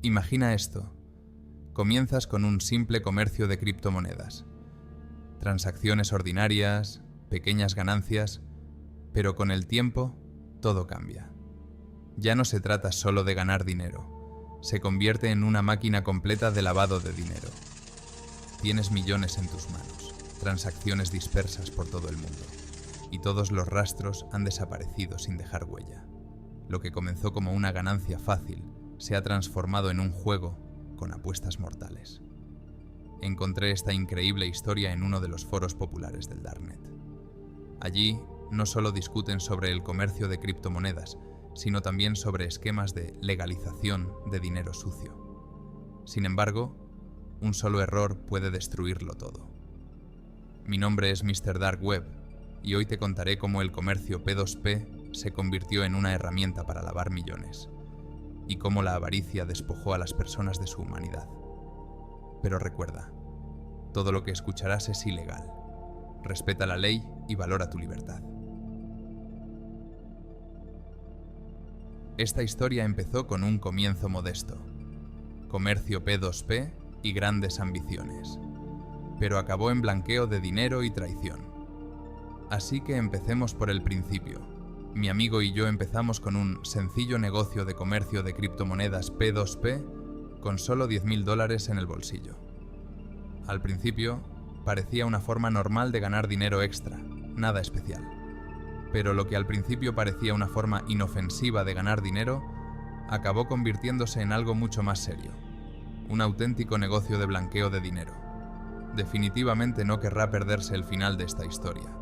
Imagina esto. Comienzas con un simple comercio de criptomonedas. Transacciones ordinarias, pequeñas ganancias, pero con el tiempo todo cambia. Ya no se trata solo de ganar dinero, se convierte en una máquina completa de lavado de dinero. Tienes millones en tus manos, transacciones dispersas por todo el mundo, y todos los rastros han desaparecido sin dejar huella. Lo que comenzó como una ganancia fácil se ha transformado en un juego con apuestas mortales. Encontré esta increíble historia en uno de los foros populares del Darknet. Allí no solo discuten sobre el comercio de criptomonedas, sino también sobre esquemas de legalización de dinero sucio. Sin embargo, un solo error puede destruirlo todo. Mi nombre es Mr. Dark Web y hoy te contaré cómo el comercio P2P se convirtió en una herramienta para lavar millones y cómo la avaricia despojó a las personas de su humanidad. Pero recuerda, todo lo que escucharás es ilegal. Respeta la ley y valora tu libertad. Esta historia empezó con un comienzo modesto, comercio P2P y grandes ambiciones, pero acabó en blanqueo de dinero y traición. Así que empecemos por el principio. Mi amigo y yo empezamos con un sencillo negocio de comercio de criptomonedas P2P con solo $10,000 en el bolsillo. Al principio, parecía una forma normal de ganar dinero extra, nada especial. Pero lo que al principio parecía una forma inofensiva de ganar dinero, acabó convirtiéndose en algo mucho más serio. Un auténtico negocio de blanqueo de dinero. Definitivamente no querrá perderse el final de esta historia.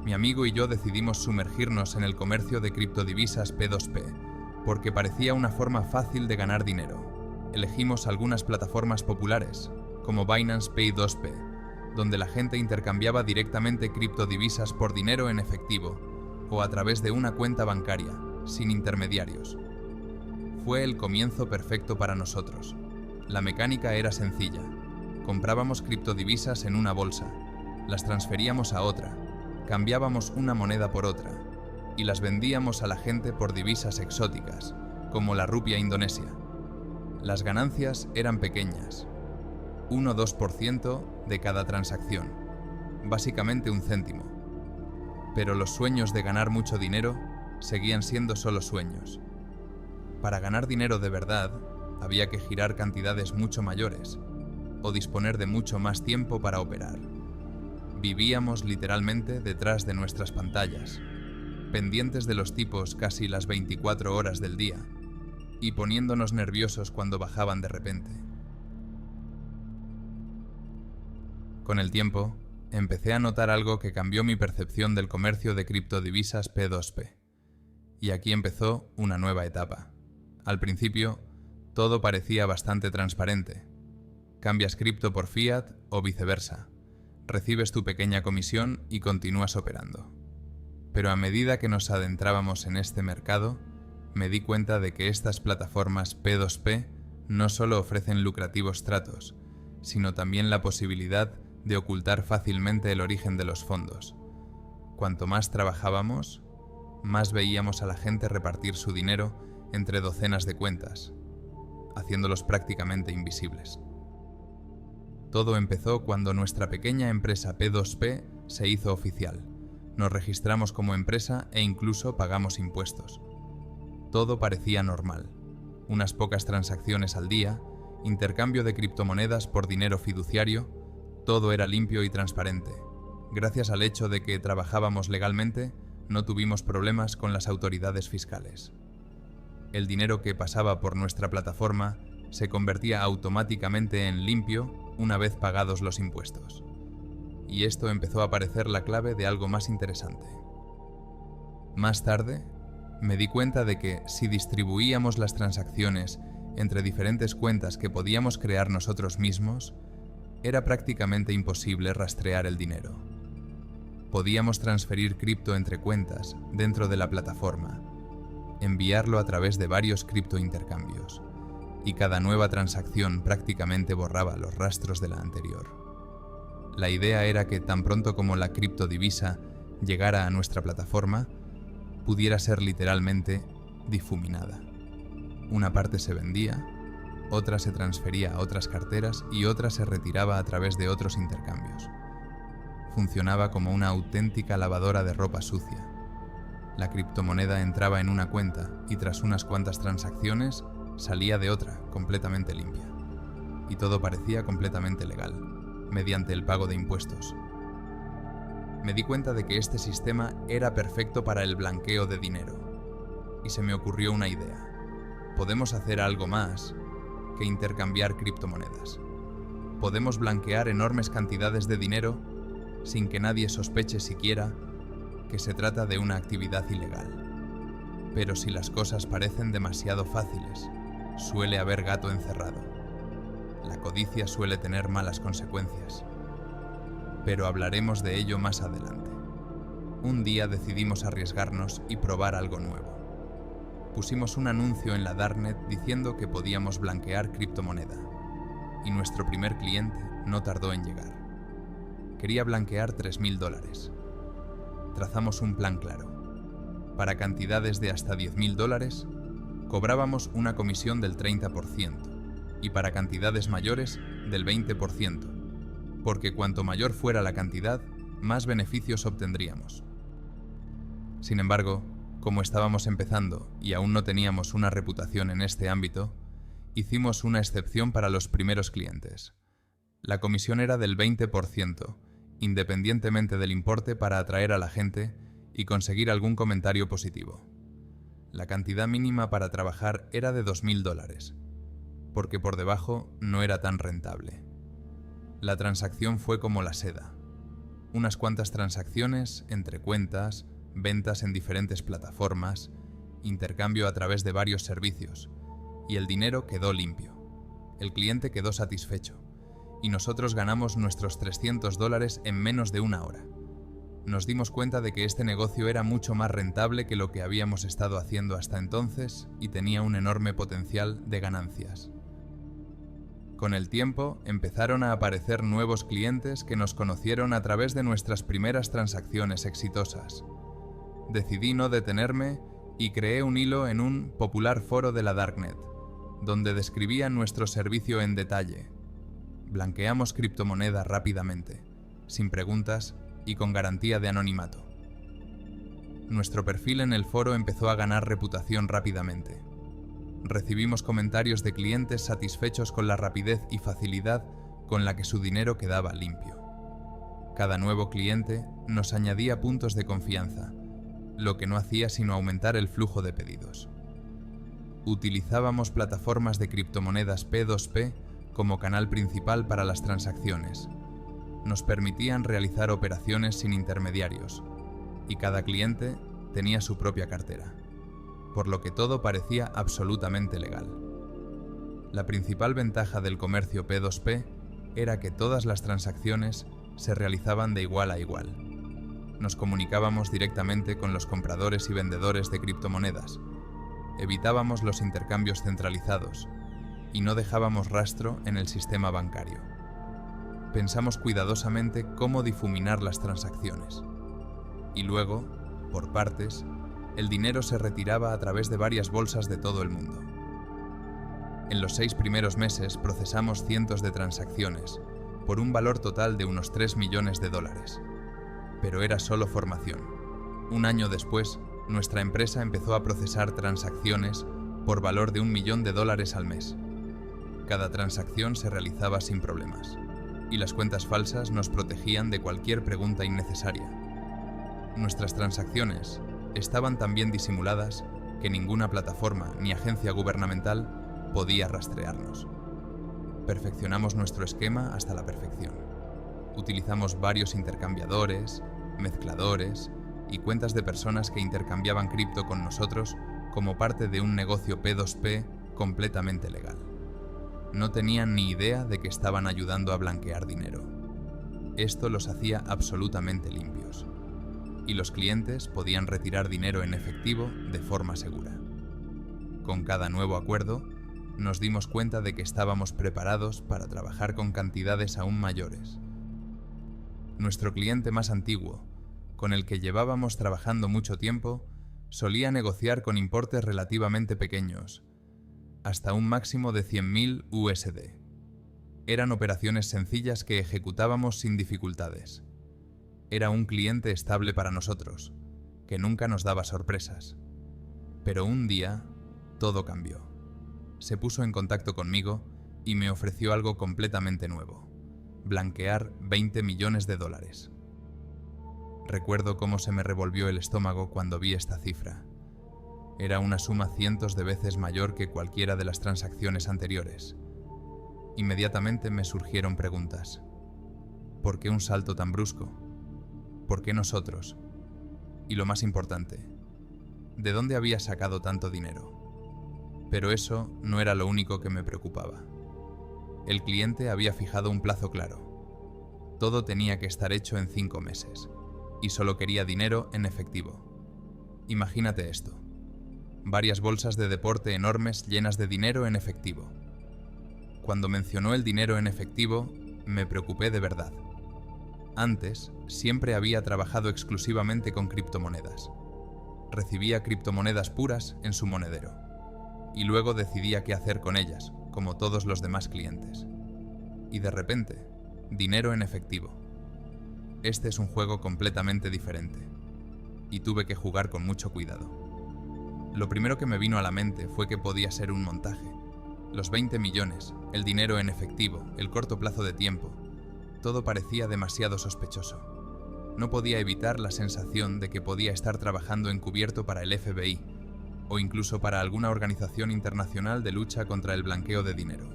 Mi amigo y yo decidimos sumergirnos en el comercio de criptodivisas P2P, porque parecía una forma fácil de ganar dinero. Elegimos algunas plataformas populares, como Binance Pay 2P, donde la gente intercambiaba directamente criptodivisas por dinero en efectivo o a través de una cuenta bancaria, sin intermediarios. Fue el comienzo perfecto para nosotros. La mecánica era sencilla. Comprábamos criptodivisas en una bolsa, las transferíamos a otra, cambiábamos una moneda por otra y las vendíamos a la gente por divisas exóticas, como la rupia indonesia. Las ganancias eran pequeñas, 1-2% de cada transacción, básicamente un céntimo. Pero los sueños de ganar mucho dinero seguían siendo solo sueños. Para ganar dinero de verdad, había que girar cantidades mucho mayores o disponer de mucho más tiempo para operar. Vivíamos literalmente detrás de nuestras pantallas, pendientes de los tipos casi las 24 horas del día y poniéndonos nerviosos cuando bajaban de repente. Con el tiempo, empecé a notar algo que cambió mi percepción del comercio de criptodivisas P2P. Y aquí empezó una nueva etapa. Al principio, todo parecía bastante transparente. Cambias cripto por fiat o viceversa. Recibes tu pequeña comisión y continúas operando. Pero a medida que nos adentrábamos en este mercado, me di cuenta de que estas plataformas P2P no solo ofrecen lucrativos tratos, sino también la posibilidad de ocultar fácilmente el origen de los fondos. Cuanto más trabajábamos, más veíamos a la gente repartir su dinero entre docenas de cuentas, haciéndolos prácticamente invisibles. Todo empezó cuando nuestra pequeña empresa P2P se hizo oficial. Nos registramos como empresa e incluso pagamos impuestos. Todo parecía normal. Unas pocas transacciones al día, intercambio de criptomonedas por dinero fiduciario, todo era limpio y transparente. Gracias al hecho de que trabajábamos legalmente, no tuvimos problemas con las autoridades fiscales. El dinero que pasaba por nuestra plataforma se convertía automáticamente en limpio una vez pagados los impuestos. Y esto empezó a parecer la clave de algo más interesante. Más tarde, me di cuenta de que si distribuíamos las transacciones entre diferentes cuentas que podíamos crear nosotros mismos, era prácticamente imposible rastrear el dinero. Podíamos transferir cripto entre cuentas dentro de la plataforma, enviarlo a través de varios criptointercambios, y cada nueva transacción prácticamente borraba los rastros de la anterior. La idea era que tan pronto como la criptodivisa llegara a nuestra plataforma, pudiera ser literalmente difuminada. Una parte se vendía, otra se transfería a otras carteras y otra se retiraba a través de otros intercambios. Funcionaba como una auténtica lavadora de ropa sucia. La criptomoneda entraba en una cuenta y tras unas cuantas transacciones salía de otra completamente limpia. Y todo parecía completamente legal, mediante el pago de impuestos. Me di cuenta de que este sistema era perfecto para el blanqueo de dinero. Y se me ocurrió una idea. Podemos hacer algo más que intercambiar criptomonedas. Podemos blanquear enormes cantidades de dinero sin que nadie sospeche siquiera que se trata de una actividad ilegal. Pero si las cosas parecen demasiado fáciles, suele haber gato encerrado. La codicia suele tener malas consecuencias. Pero hablaremos de ello más adelante. Un día decidimos arriesgarnos y probar algo nuevo. Pusimos un anuncio en la Darknet diciendo que podíamos blanquear criptomoneda, y nuestro primer cliente no tardó en llegar. Quería blanquear $3.000. Trazamos un plan claro. Para cantidades de hasta $10.000, cobrábamos una comisión del 30%, y para cantidades mayores, del 20%, porque cuanto mayor fuera la cantidad, más beneficios obtendríamos. Sin embargo, como estábamos empezando y aún no teníamos una reputación en este ámbito, hicimos una excepción para los primeros clientes. La comisión era del 20%, independientemente del importe, para atraer a la gente y conseguir algún comentario positivo. La cantidad mínima para trabajar era de $2.000, porque por debajo no era tan rentable. La transacción fue como la seda. Unas cuantas transacciones entre cuentas, ventas en diferentes plataformas, intercambio a través de varios servicios, y el dinero quedó limpio. El cliente quedó satisfecho, y nosotros ganamos nuestros $300 en menos de una hora. Nos dimos cuenta de que este negocio era mucho más rentable que lo que habíamos estado haciendo hasta entonces y tenía un enorme potencial de ganancias. Con el tiempo, empezaron a aparecer nuevos clientes que nos conocieron a través de nuestras primeras transacciones exitosas. Decidí no detenerme y creé un hilo en un popular foro de la Darknet, donde describía nuestro servicio en detalle. Blanqueamos criptomoneda rápidamente, sin preguntas y con garantía de anonimato. Nuestro perfil en el foro empezó a ganar reputación rápidamente. Recibimos comentarios de clientes satisfechos con la rapidez y facilidad con la que su dinero quedaba limpio. Cada nuevo cliente nos añadía puntos de confianza, lo que no hacía sino aumentar el flujo de pedidos. Utilizábamos plataformas de criptomonedas P2P como canal principal para las transacciones. Nos permitían realizar operaciones sin intermediarios, y cada cliente tenía su propia cartera, por lo que todo parecía absolutamente legal. La principal ventaja del comercio P2P era que todas las transacciones se realizaban de igual a igual. Nos comunicábamos directamente con los compradores y vendedores de criptomonedas, evitábamos los intercambios centralizados y no dejábamos rastro en el sistema bancario. Pensamos cuidadosamente cómo difuminar las transacciones. Y luego, por partes, el dinero se retiraba a través de varias bolsas de todo el mundo. En los 6 primeros meses procesamos cientos de transacciones, por un valor total de unos $3 millones. Pero era solo formación. Un año después, nuestra empresa empezó a procesar transacciones por valor de $1 millón al mes. Cada transacción se realizaba sin problemas, y las cuentas falsas nos protegían de cualquier pregunta innecesaria. Nuestras transacciones estaban tan bien disimuladas que ninguna plataforma ni agencia gubernamental podía rastrearnos. Perfeccionamos nuestro esquema hasta la perfección. Utilizamos varios intercambiadores, mezcladores y cuentas de personas que intercambiaban cripto con nosotros como parte de un negocio P2P completamente legal. No tenían ni idea de que estaban ayudando a blanquear dinero. Esto los hacía absolutamente limpios, y los clientes podían retirar dinero en efectivo de forma segura. Con cada nuevo acuerdo, nos dimos cuenta de que estábamos preparados para trabajar con cantidades aún mayores. Nuestro cliente más antiguo, con el que llevábamos trabajando mucho tiempo, solía negociar con importes relativamente pequeños, hasta un máximo de 100.000 USD. Eran operaciones sencillas que ejecutábamos sin dificultades. Era un cliente estable para nosotros, que nunca nos daba sorpresas. Pero un día, todo cambió. Se puso en contacto conmigo y me ofreció algo completamente nuevo: blanquear $20 millones. Recuerdo cómo se me revolvió el estómago cuando vi esta cifra. Era una suma cientos de veces mayor que cualquiera de las transacciones anteriores. Inmediatamente me surgieron preguntas. ¿Por qué un salto tan brusco? ¿Por qué nosotros? Y lo más importante, ¿de dónde había sacado tanto dinero? Pero eso no era lo único que me preocupaba. El cliente había fijado un plazo claro. Todo tenía que estar hecho en 5 meses, y solo quería dinero en efectivo. Imagínate esto: varias bolsas de deporte enormes llenas de dinero en efectivo. Cuando mencionó el dinero en efectivo, me preocupé de verdad. Antes, siempre había trabajado exclusivamente con criptomonedas. Recibía criptomonedas puras en su monedero, y luego decidía qué hacer con ellas, como todos los demás clientes. Y de repente, dinero en efectivo. Este es un juego completamente diferente, y tuve que jugar con mucho cuidado. Lo primero que me vino a la mente fue que podía ser un montaje. Los 20 millones, el dinero en efectivo, el corto plazo de tiempo, todo parecía demasiado sospechoso. No podía evitar la sensación de que podía estar trabajando encubierto para el FBI, o incluso para alguna organización internacional de lucha contra el blanqueo de dinero.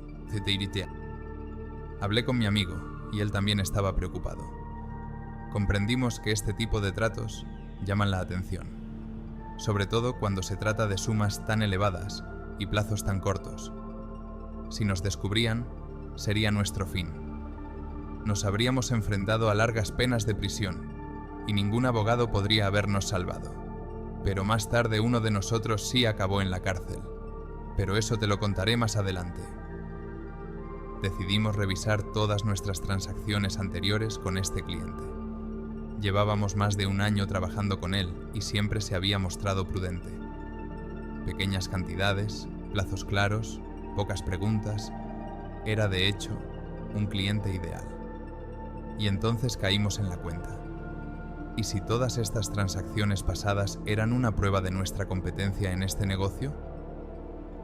Hablé con mi amigo, y él también estaba preocupado. Comprendimos que este tipo de tratos llaman la atención, sobre todo cuando se trata de sumas tan elevadas y plazos tan cortos. Si nos descubrían, sería nuestro fin. Nos habríamos enfrentado a largas penas de prisión, y ningún abogado podría habernos salvado. Pero más tarde uno de nosotros sí acabó en la cárcel. Pero eso te lo contaré más adelante. Decidimos revisar todas nuestras transacciones anteriores con este cliente. Llevábamos más de un año trabajando con él y siempre se había mostrado prudente. Pequeñas cantidades, plazos claros, pocas preguntas. Era, de hecho, un cliente ideal. Y entonces caímos en la cuenta. ¿Y si todas estas transacciones pasadas eran una prueba de nuestra competencia en este negocio?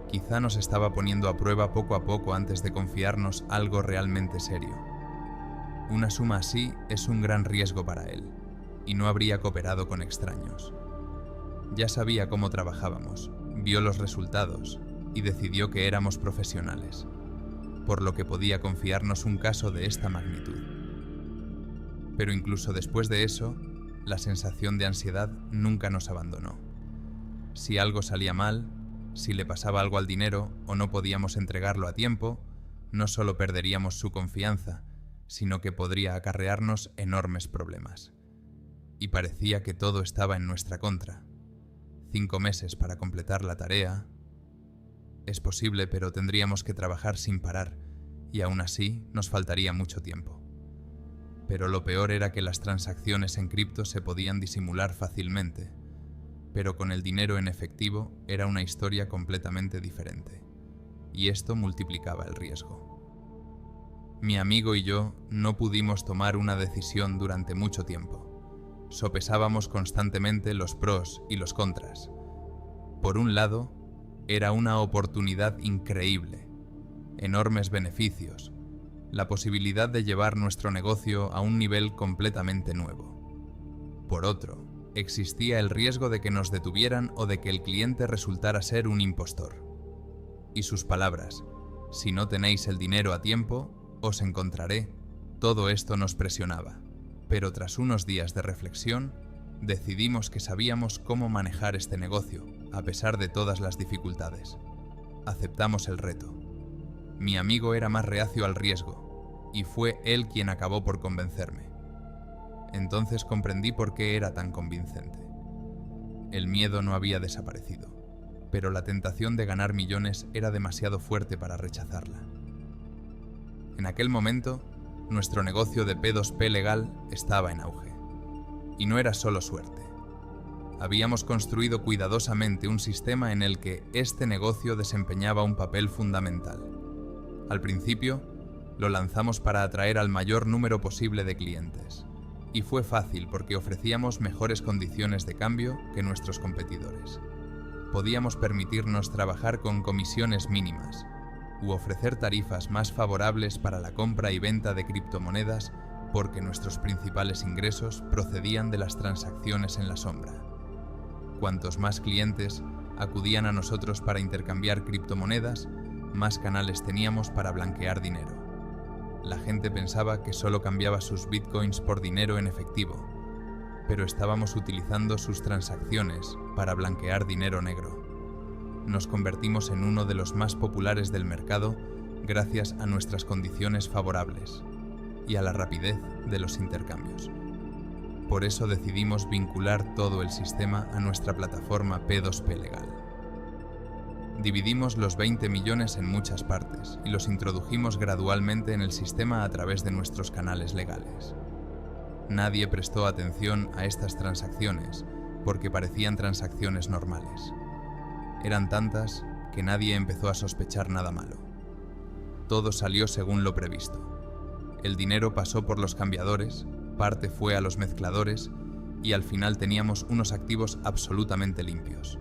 Quizá nos estaba poniendo a prueba poco a poco antes de confiarnos algo realmente serio. Una suma así es un gran riesgo para él, y no habría cooperado con extraños. Ya sabía cómo trabajábamos, vio los resultados y decidió que éramos profesionales, por lo que podía confiarnos un caso de esta magnitud. Pero incluso después de eso, la sensación de ansiedad nunca nos abandonó. Si algo salía mal, si le pasaba algo al dinero o no podíamos entregarlo a tiempo, no solo perderíamos su confianza, sino que podría acarrearnos enormes problemas. Y parecía que todo estaba en nuestra contra. 5 meses para completar la tarea. Es posible, pero tendríamos que trabajar sin parar, y aún así nos faltaría mucho tiempo. Pero lo peor era que las transacciones en cripto se podían disimular fácilmente, pero con el dinero en efectivo era una historia completamente diferente, y esto multiplicaba el riesgo. Mi amigo y yo no pudimos tomar una decisión durante mucho tiempo. Sopesábamos constantemente los pros y los contras. Por un lado, era una oportunidad increíble, enormes beneficios, la posibilidad de llevar nuestro negocio a un nivel completamente nuevo. Por otro, existía el riesgo de que nos detuvieran o de que el cliente resultara ser un impostor. Y sus palabras: si no tenéis el dinero a tiempo, os encontraré. Todo esto nos presionaba, pero tras unos días de reflexión, decidimos que sabíamos cómo manejar este negocio, a pesar de todas las dificultades. Aceptamos el reto. Mi amigo era más reacio al riesgo, y fue él quien acabó por convencerme. Entonces comprendí por qué era tan convincente. El miedo no había desaparecido, pero la tentación de ganar millones era demasiado fuerte para rechazarla. En aquel momento, nuestro negocio de P2P legal estaba en auge. Y no era solo suerte. Habíamos construido cuidadosamente un sistema en el que este negocio desempeñaba un papel fundamental. Al principio, lo lanzamos para atraer al mayor número posible de clientes. Y fue fácil porque ofrecíamos mejores condiciones de cambio que nuestros competidores. Podíamos permitirnos trabajar con comisiones mínimas u ofrecer tarifas más favorables para la compra y venta de criptomonedas porque nuestros principales ingresos procedían de las transacciones en la sombra. Cuantos más clientes acudían a nosotros para intercambiar criptomonedas, más canales teníamos para blanquear dinero. La gente pensaba que solo cambiaba sus bitcoins por dinero en efectivo, pero estábamos utilizando sus transacciones para blanquear dinero negro. Nos convertimos en uno de los más populares del mercado gracias a nuestras condiciones favorables y a la rapidez de los intercambios. Por eso decidimos vincular todo el sistema a nuestra plataforma P2P Legal. Dividimos los 20 millones en muchas partes y los introdujimos gradualmente en el sistema a través de nuestros canales legales. Nadie prestó atención a estas transacciones porque parecían transacciones normales. Eran tantas que nadie empezó a sospechar nada malo. Todo salió según lo previsto. El dinero pasó por los cambiadores, parte fue a los mezcladores y al final teníamos unos activos absolutamente limpios.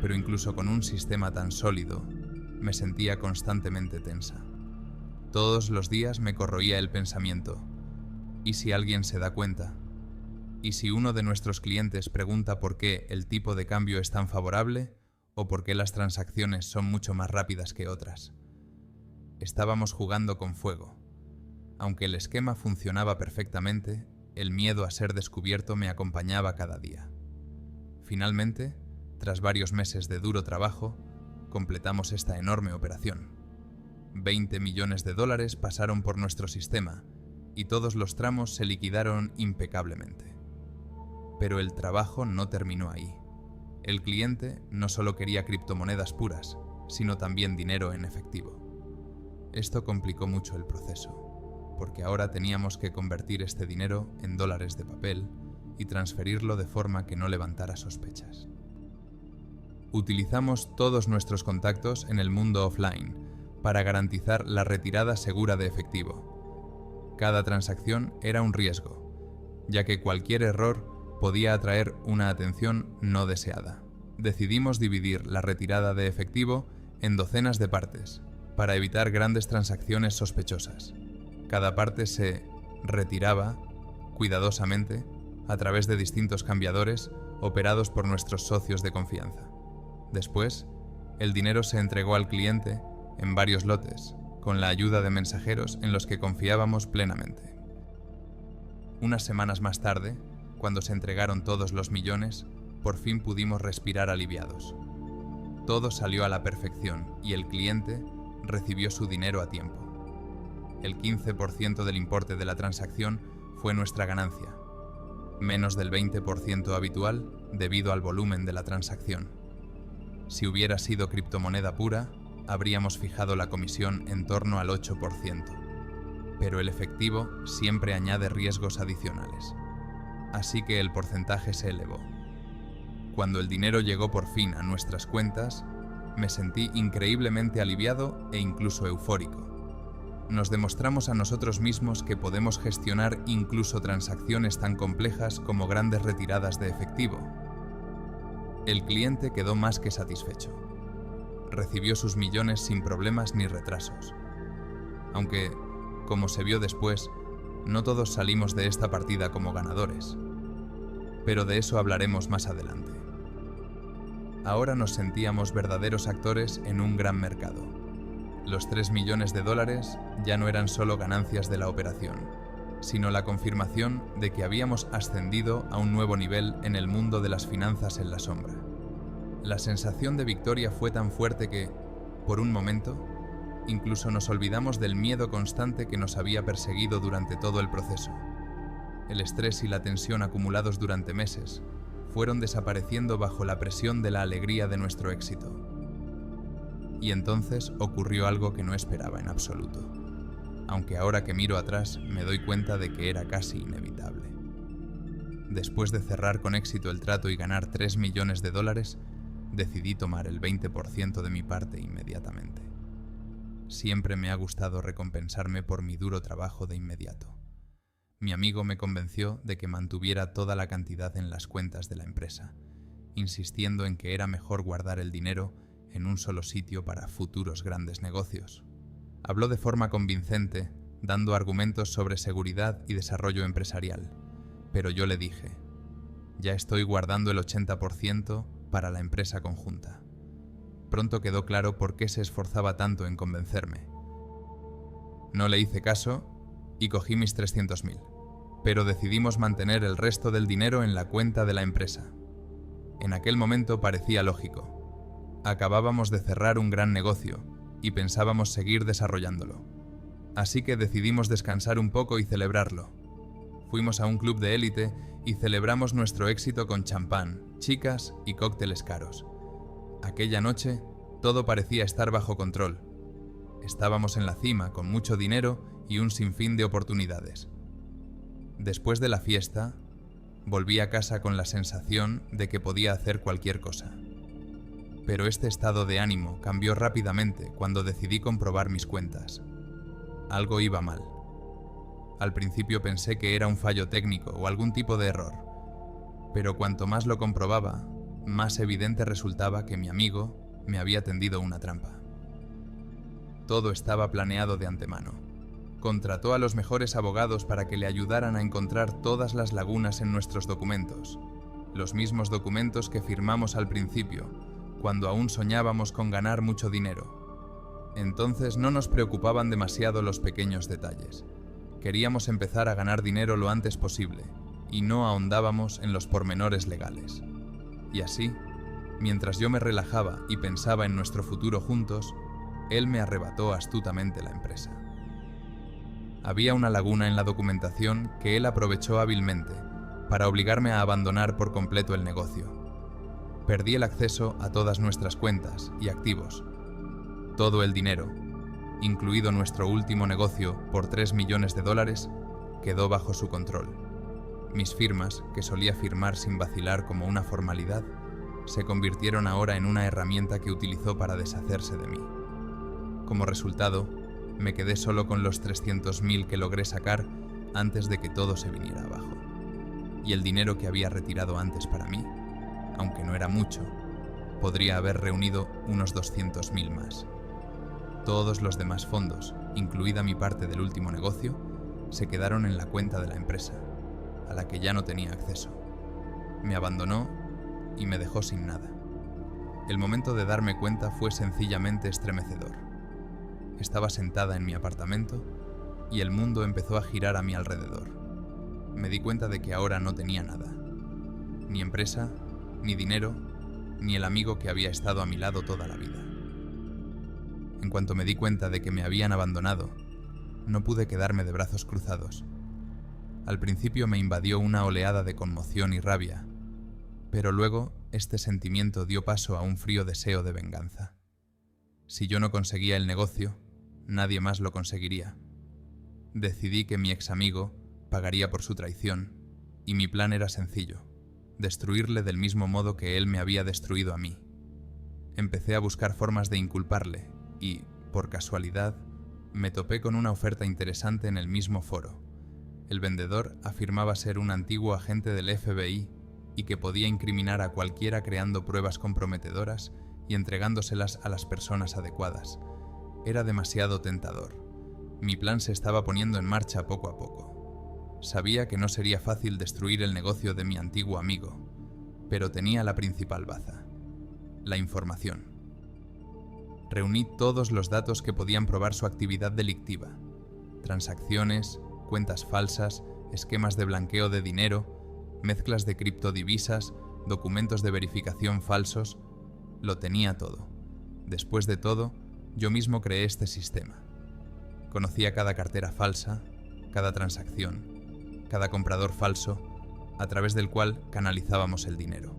Pero incluso con un sistema tan sólido, me sentía constantemente tensa. Todos los días me corroía el pensamiento: ¿y si alguien se da cuenta? ¿Y si uno de nuestros clientes pregunta por qué el tipo de cambio es tan favorable o por qué las transacciones son mucho más rápidas que otras? Estábamos jugando con fuego. Aunque el esquema funcionaba perfectamente, el miedo a ser descubierto me acompañaba cada día. Finalmente, tras varios meses de duro trabajo, completamos esta enorme operación. 20 millones de dólares pasaron por nuestro sistema y todos los tramos se liquidaron impecablemente. Pero el trabajo no terminó ahí. El cliente no solo quería criptomonedas puras, sino también dinero en efectivo. Esto complicó mucho el proceso, porque ahora teníamos que convertir este dinero en dólares de papel y transferirlo de forma que no levantara sospechas. Utilizamos todos nuestros contactos en el mundo offline para garantizar la retirada segura de efectivo. Cada transacción era un riesgo, ya que cualquier error podía atraer una atención no deseada. Decidimos dividir la retirada de efectivo en docenas de partes, para evitar grandes transacciones sospechosas. Cada parte se retiraba cuidadosamente a través de distintos cambiadores operados por nuestros socios de confianza. Después, el dinero se entregó al cliente en varios lotes, con la ayuda de mensajeros en los que confiábamos plenamente. Unas semanas más tarde, cuando se entregaron todos los millones, por fin pudimos respirar aliviados. Todo salió a la perfección y el cliente recibió su dinero a tiempo. El 15% del importe de la transacción fue nuestra ganancia, menos del 20% habitual debido al volumen de la transacción. Si hubiera sido criptomoneda pura, habríamos fijado la comisión en torno al 8%. Pero el efectivo siempre añade riesgos adicionales. Así que el porcentaje se elevó. Cuando el dinero llegó por fin a nuestras cuentas, me sentí increíblemente aliviado e incluso eufórico. Nos demostramos a nosotros mismos que podemos gestionar incluso transacciones tan complejas como grandes retiradas de efectivo. El cliente quedó más que satisfecho. Recibió sus millones sin problemas ni retrasos. Aunque, como se vio después, no todos salimos de esta partida como ganadores. Pero de eso hablaremos más adelante. Ahora nos sentíamos verdaderos actores en un gran mercado. Los 3 millones de dólares ya no eran solo ganancias de la operación, sino la confirmación de que habíamos ascendido a un nuevo nivel en el mundo de las finanzas en la sombra. La sensación de victoria fue tan fuerte que, por un momento, incluso nos olvidamos del miedo constante que nos había perseguido durante todo el proceso. El estrés y la tensión acumulados durante meses fueron desapareciendo bajo la presión de la alegría de nuestro éxito. Y entonces ocurrió algo que no esperaba en absoluto, aunque ahora que miro atrás me doy cuenta de que era casi inevitable. Después de cerrar con éxito el trato y ganar $3 millones, decidí tomar el 20% de mi parte inmediatamente. Siempre me ha gustado recompensarme por mi duro trabajo de inmediato. Mi amigo me convenció de que mantuviera toda la cantidad en las cuentas de la empresa, insistiendo en que era mejor guardar el dinero en un solo sitio para futuros grandes negocios. Habló de forma convincente, dando argumentos sobre seguridad y desarrollo empresarial, pero yo le dije: ya estoy guardando el 80% para la empresa conjunta. Pronto quedó claro por qué se esforzaba tanto en convencerme. No le hice caso y cogí mis 300.000, pero decidimos mantener el resto del dinero en la cuenta de la empresa. En aquel momento parecía lógico. Acabábamos de cerrar un gran negocio y pensábamos seguir desarrollándolo. Así que decidimos descansar un poco y celebrarlo. Fuimos a un club de élite y celebramos nuestro éxito con champán, chicas y cócteles caros. Aquella noche, todo parecía estar bajo control. Estábamos en la cima, con mucho dinero y un sinfín de oportunidades. Después de la fiesta, volví a casa con la sensación de que podía hacer cualquier cosa. Pero este estado de ánimo cambió rápidamente cuando decidí comprobar mis cuentas. Algo iba mal. Al principio pensé que era un fallo técnico o algún tipo de error, pero cuanto más lo comprobaba, más evidente resultaba que mi amigo me había tendido una trampa. Todo estaba planeado de antemano. Contrató a los mejores abogados para que le ayudaran a encontrar todas las lagunas en nuestros documentos, los mismos documentos que firmamos al principio, cuando aún soñábamos con ganar mucho dinero. Entonces no nos preocupaban demasiado los pequeños detalles. Queríamos empezar a ganar dinero lo antes posible, y no ahondábamos en los pormenores legales. Y así, mientras yo me relajaba y pensaba en nuestro futuro juntos, él me arrebató astutamente la empresa. Había una laguna en la documentación que él aprovechó hábilmente para obligarme a abandonar por completo el negocio. Perdí el acceso a todas nuestras cuentas y activos. Todo el dinero, incluido nuestro último negocio por $3 millones, quedó bajo su control. Mis firmas, que solía firmar sin vacilar como una formalidad, se convirtieron ahora en una herramienta que utilizó para deshacerse de mí. Como resultado, me quedé solo con los 300.000 que logré sacar antes de que todo se viniera abajo. Y el dinero que había retirado antes para mí, aunque no era mucho, podría haber reunido unos 200.000 más. Todos los demás fondos, incluida mi parte del último negocio, se quedaron en la cuenta de la empresa, a la que ya no tenía acceso. Me abandonó y me dejó sin nada. El momento de darme cuenta fue sencillamente estremecedor. Estaba sentada en mi apartamento y el mundo empezó a girar a mi alrededor. Me di cuenta de que ahora no tenía nada. Ni empresa, ni dinero, ni el amigo que había estado a mi lado toda la vida. En cuanto me di cuenta de que me habían abandonado, no pude quedarme de brazos cruzados. Al principio me invadió una oleada de conmoción y rabia, pero luego este sentimiento dio paso a un frío deseo de venganza. Si yo no conseguía el negocio, nadie más lo conseguiría. Decidí que mi ex amigo pagaría por su traición, y mi plan era sencillo: destruirle del mismo modo que él me había destruido a mí. Empecé a buscar formas de inculparle y, por casualidad, me topé con una oferta interesante en el mismo foro. El vendedor afirmaba ser un antiguo agente del FBI y que podía incriminar a cualquiera creando pruebas comprometedoras y entregándoselas a las personas adecuadas. Era demasiado tentador. Mi plan se estaba poniendo en marcha poco a poco. Sabía que no sería fácil destruir el negocio de mi antiguo amigo, pero tenía la principal baza: la información. Reuní todos los datos que podían probar su actividad delictiva: transacciones, cuentas falsas, esquemas de blanqueo de dinero, mezclas de criptodivisas, documentos de verificación falsos. Lo tenía todo. Después de todo, yo mismo creé este sistema. Conocía cada cartera falsa, cada transacción, cada comprador falso, a través del cual canalizábamos el dinero.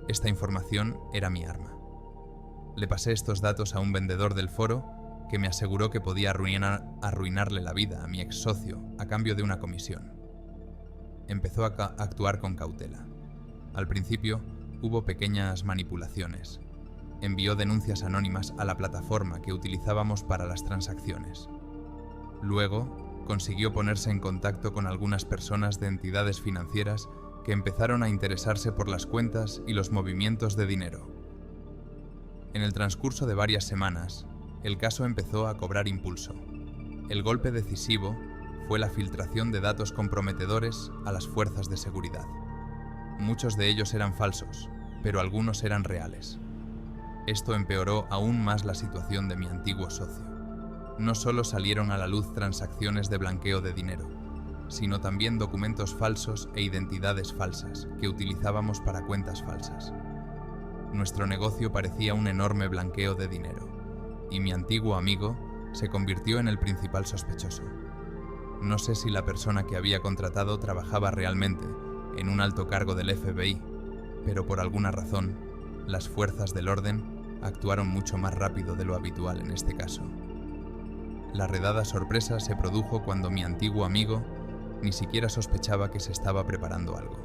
Esta información era mi arma. Le pasé estos datos a un vendedor del foro que me aseguró que podía arruinarle la vida a mi ex socio a cambio de una comisión. empezó a actuar con cautela. Al principio, hubo pequeñas manipulaciones. Envió denuncias anónimas a la plataforma que utilizábamos para las transacciones. Luego, consiguió ponerse en contacto con algunas personas de entidades financieras que empezaron a interesarse por las cuentas y los movimientos de dinero. En el transcurso de varias semanas, el caso empezó a cobrar impulso. El golpe decisivo fue la filtración de datos comprometedores a las fuerzas de seguridad. Muchos de ellos eran falsos, pero algunos eran reales. Esto empeoró aún más la situación de mi antiguo socio. No solo salieron a la luz transacciones de blanqueo de dinero, sino también documentos falsos e identidades falsas que utilizábamos para cuentas falsas. Nuestro negocio parecía un enorme blanqueo de dinero, y mi antiguo amigo se convirtió en el principal sospechoso. No sé si la persona que había contratado trabajaba realmente en un alto cargo del FBI, pero por alguna razón, las fuerzas del orden actuaron mucho más rápido de lo habitual en este caso. La redada sorpresa se produjo cuando mi antiguo amigo ni siquiera sospechaba que se estaba preparando algo.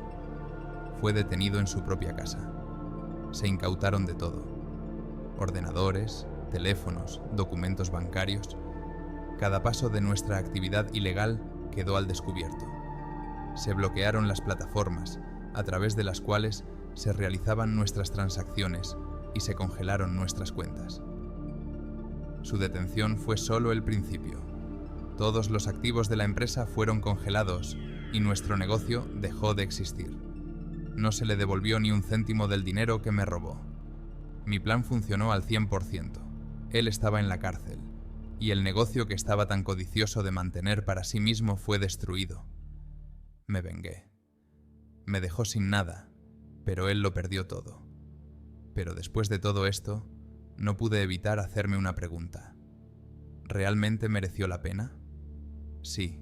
Fue detenido en su propia casa. Se incautaron de todo: ordenadores, teléfonos, documentos bancarios. Cada paso de nuestra actividad ilegal quedó al descubierto. Se bloquearon las plataformas a través de las cuales se realizaban nuestras transacciones y se congelaron nuestras cuentas. Su detención fue solo el principio. Todos los activos de la empresa fueron congelados y nuestro negocio dejó de existir. No se le devolvió ni un céntimo del dinero que me robó. Mi plan funcionó al 100%. Él estaba en la cárcel, y el negocio que estaba tan codicioso de mantener para sí mismo fue destruido. Me vengué. Me dejó sin nada, pero él lo perdió todo. Pero después de todo esto, no pude evitar hacerme una pregunta. ¿Realmente mereció la pena? Sí,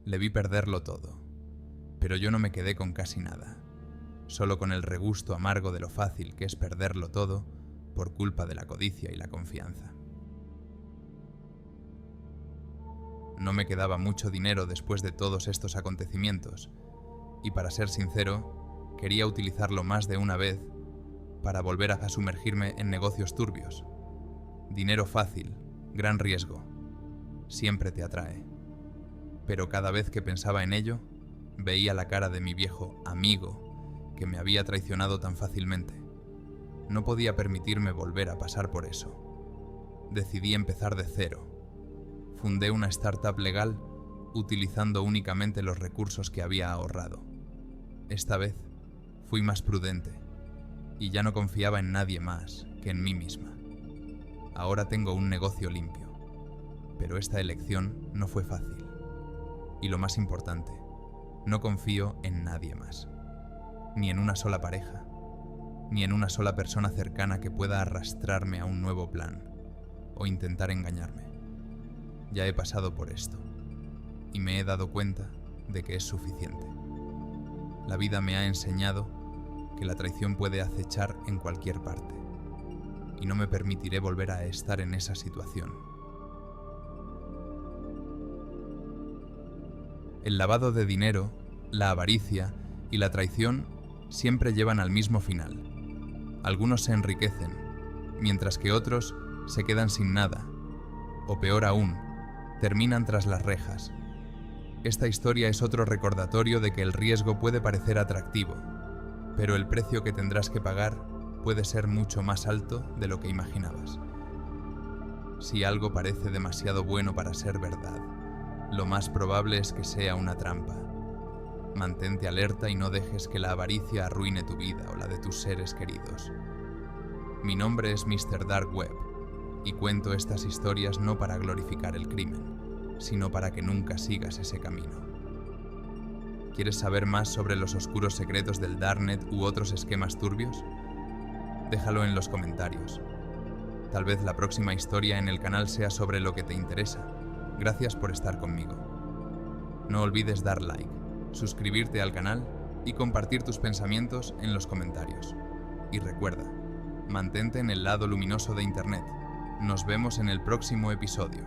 le vi perderlo todo. Pero yo no me quedé con casi nada, solo con el regusto amargo de lo fácil que es perderlo todo por culpa de la codicia y la confianza. No me quedaba mucho dinero después de todos estos acontecimientos, y para ser sincero, quería utilizarlo más de una vez para volver a sumergirme en negocios turbios. Dinero fácil, gran riesgo, siempre te atrae. Pero cada vez que pensaba en ello, veía la cara de mi viejo amigo que me había traicionado tan fácilmente. No podía permitirme volver a pasar por eso. Decidí empezar de cero. Fundé una startup legal utilizando únicamente los recursos que había ahorrado. Esta vez fui más prudente y ya no confiaba en nadie más que en mí misma. Ahora tengo un negocio limpio, pero esta elección no fue fácil. Y lo más importante, no confío en nadie más, ni en una sola pareja, ni en una sola persona cercana que pueda arrastrarme a un nuevo plan o intentar engañarme. Ya he pasado por esto y me he dado cuenta de que es suficiente. La vida me ha enseñado que la traición puede acechar en cualquier parte y no me permitiré volver a estar en esa situación. El lavado de dinero, la avaricia y la traición siempre llevan al mismo final. Algunos se enriquecen, mientras que otros se quedan sin nada, o peor aún, terminan tras las rejas. Esta historia es otro recordatorio de que el riesgo puede parecer atractivo, pero el precio que tendrás que pagar puede ser mucho más alto de lo que imaginabas. Si algo parece demasiado bueno para ser verdad, lo más probable es que sea una trampa. Mantente alerta y no dejes que la avaricia arruine tu vida o la de tus seres queridos. Mi nombre es Mr. Dark Web y cuento estas historias no para glorificar el crimen, sino para que nunca sigas ese camino. ¿Quieres saber más sobre los oscuros secretos del Darknet u otros esquemas turbios? Déjalo en los comentarios. Tal vez la próxima historia en el canal sea sobre lo que te interesa. Gracias por estar conmigo. No olvides dar like, suscribirte al canal y compartir tus pensamientos en los comentarios. Y recuerda, mantente en el lado luminoso de Internet. Nos vemos en el próximo episodio.